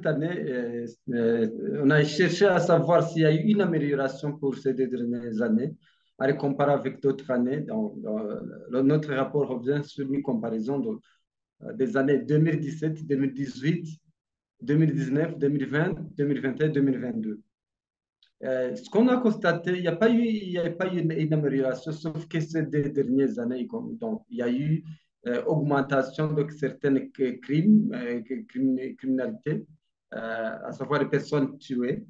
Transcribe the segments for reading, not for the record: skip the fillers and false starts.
cette année, on a cherché à savoir s'il y a eu une amélioration pour ces deux dernières années, à les comparer avec d'autres années. Notre rapport revient sur une comparaison des années 2017, 2018, 2019, 2020, 2021, 2022. Ce qu'on a constaté, il n'y a pas eu une amélioration, sauf que ces deux dernières années, donc, il y a eu augmentation de certains crimes, criminalités, à savoir les personnes tuées,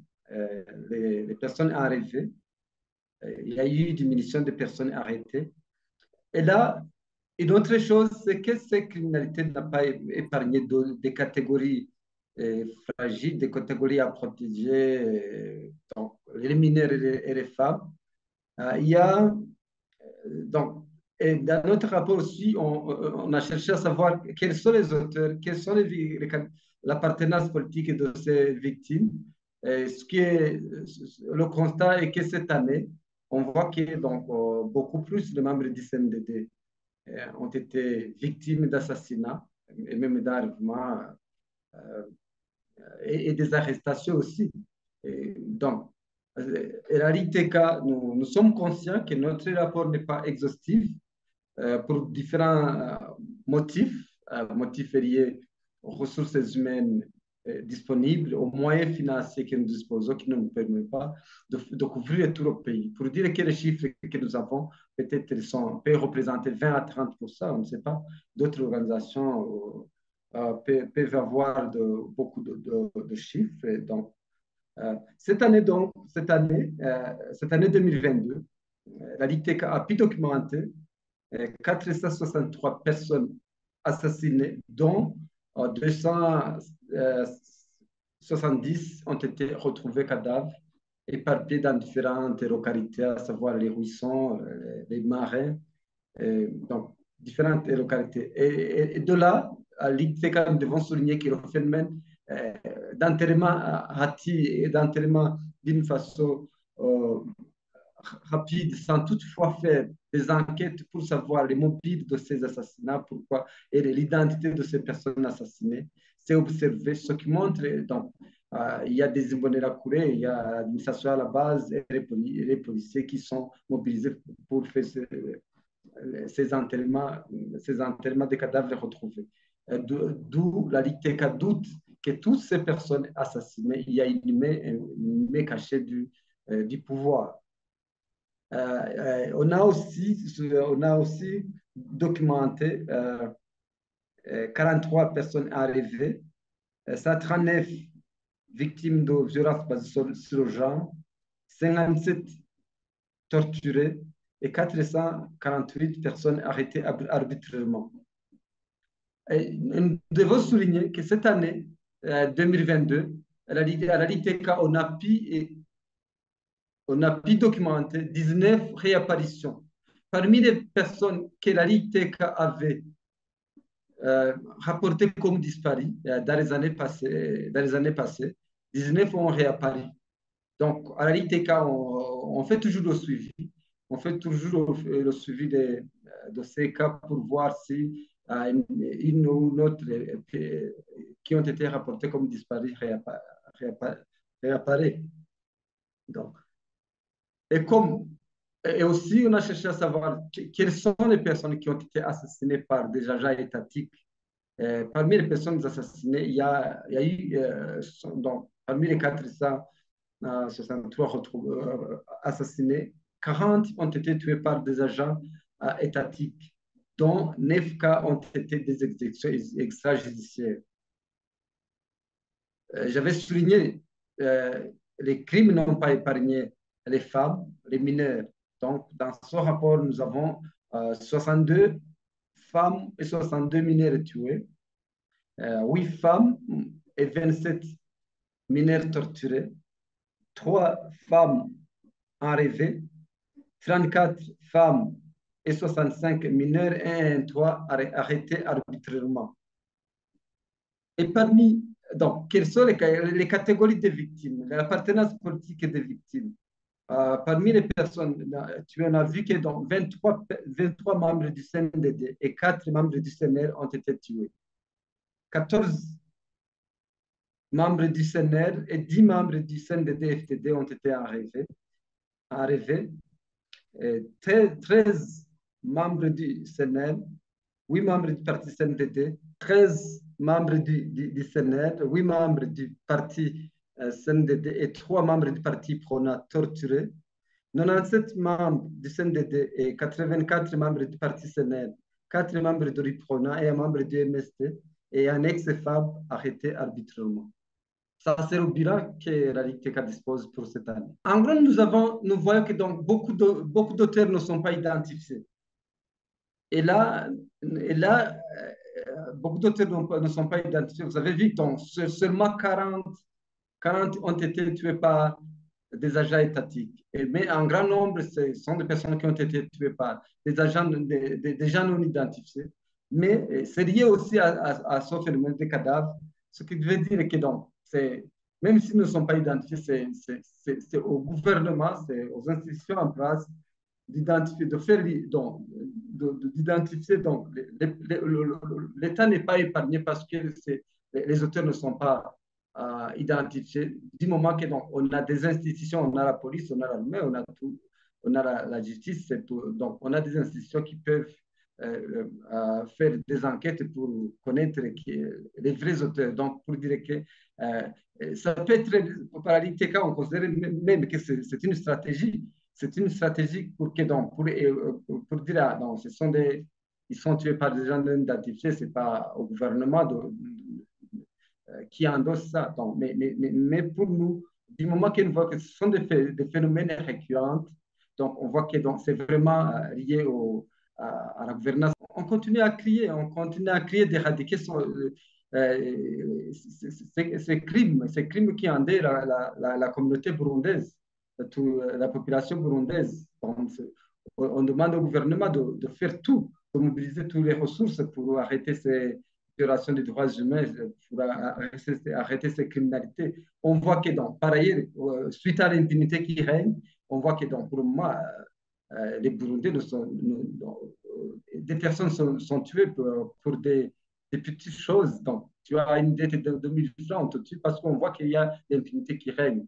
les personnes arrêtées. Il y a eu une diminution des personnes arrêtées. Et là, une autre chose, c'est que cette criminalité n'a pas épargné des catégories fragiles, des catégories à protéger, donc les mineurs et les femmes. Il y a donc, et dans notre rapport aussi, on a cherché à savoir quels sont les auteurs, quelles sont l'appartenance politique de ces victimes. Ce qui est le constat est que cette année, on voit que donc, beaucoup plus de membres du CNDD ont été victimes d'assassinats et même d'enlèvements et des arrestations aussi. Donc, et la RITEK, nous sommes conscients que notre rapport n'est pas exhaustif pour différents motifs liés aux ressources humaines disponibles, aux moyens financiers que nous disposons, qui ne nous permettent pas de couvrir tout le pays. Pour dire que les chiffres que nous avons, peut-être, peuvent représenter 20 à 30%, on ne sait pas. D'autres organisations peuvent avoir beaucoup de chiffres. Donc, cette année 2022, la LITEC a pu documenter 463 personnes assassinées, dont 270 ont été retrouvés cadavres éparpillés dans différentes localités, à savoir les ruissons, les marais, donc différentes localités. Et de là, à l'ITK, nous devons souligner que le phénomène d'enterrement hâti et d'enterrement d'une façon rapide, sans toutefois faire des enquêtes pour savoir les motifs de ces assassinats, pourquoi, et l'identité de ces personnes assassinées, c'est observé, ce qui montre, donc, il y a des vulnérables, il y a l'administration à la base et les policiers qui sont mobilisés pour faire ces enterrements de cadavres retrouvés. D'où la LITEK doute que toutes ces personnes assassinées, il y a une main cachée du pouvoir. On a aussi documenté 43 personnes arrivées, 139 victimes de violences basées sur le genre, 57 torturées et 448 personnes arrêtées arbitrairement. Et nous devons souligner que cette année 2022, à la LITEK, on a pu documenter 19 réapparitions. Parmi les personnes que la LITEK avait rapportées comme disparues dans les années passées, 19 ont réapparu. Donc, à la LITEK, on fait toujours le suivi. On fait toujours le suivi de ces cas pour voir si une ou l'autre qui ont été rapportés comme disparus réapparaît. Donc, et aussi, on a cherché à savoir quelles sont les personnes qui ont été assassinées par des agents étatiques. Parmi les personnes assassinées, il y a eu, donc, parmi les 463 assassinés, 40 ont été tués par des agents étatiques, dont 9 cas ont été des exécutions extrajudiciaires. J'avais souligné les crimes n'ont pas épargné les femmes, les mineurs. Donc, dans ce rapport, nous avons 62 femmes et 62 mineurs tués, 8 femmes et 27 mineurs torturés, 3 femmes enlevées, 34 femmes et 65 mineurs et 3 arrêtés arbitrairement. Et donc, quelles sont les catégories des victimes, l'appartenance politique des victimes? Parmi les personnes, tu en as vu que donc 23 membres du CNDD et 4 membres du CNR ont été tués. 14 membres du CNR et 10 membres du CNDD-FDD ont été enlevés. 13 membres du CNR, 8 membres du parti CNDD, 13 membres du CNR, 8 membres du parti CNDD et 3 membres du parti PRONA torturés, 97 membres du CNDD et 84 membres du parti CNR, 4 membres de RIPRONA et un membre du MST et un ex-FAB arrêté arbitrairement. Ça, c'est le bilan que la Ligue TK dispose pour cette année. En gros, nous voyons que donc, beaucoup d'auteurs ne sont pas identifiés. Et là beaucoup d'auteurs ne sont pas identifiés. Vous avez vu, donc, seulement 40 ont été tués par des agents étatiques. Mais en grand nombre, ce sont des personnes qui ont été tuées par des agents, des gens non identifiés. Mais c'est lié aussi à ce phénomène des cadavres, ce qui veut dire que donc, même s'ils ne sont pas identifiés, c'est au gouvernement, c'est aux institutions en place d'identifier, de faire, donc, d'identifier. Donc, l'État n'est pas épargné parce que les auteurs ne sont pas identifiés. Du moment que donc, on a des institutions, on a la police, on a l'armée, on a tout, on a la justice, c'est tout. Donc, on a des institutions qui peuvent faire des enquêtes pour connaître les vrais auteurs. Donc, pour dire que ça peut être, par la Ligue TK, on considère même que c'est une stratégie. C'est une stratégie pour que, donc, pour dire, ah, non, ils sont tués par des gens non identifiés, ce n'est pas au gouvernement qui endosse ça. Donc, mais pour nous, du moment qu'on voit que ce sont des phénomènes récurrents, donc on voit que c'est vraiment lié à la gouvernance. On continue à crier d'éradiquer ces crimes qui endeuillent la communauté burundaise, la population burundaise. Donc, on demande au gouvernement de faire tout, de mobiliser toutes les ressources pour arrêter ces violations des droits humains, pour arrêter ces criminalités. On voit que, donc, par ailleurs, suite à l'impunité qui règne, on voit que, donc, pour le moment, les Burundais des personnes sont tuées pour des petites choses. Donc, tu as une dette de 2000 francs, on te tue parce qu'on voit qu'il y a l'impunité qui règne.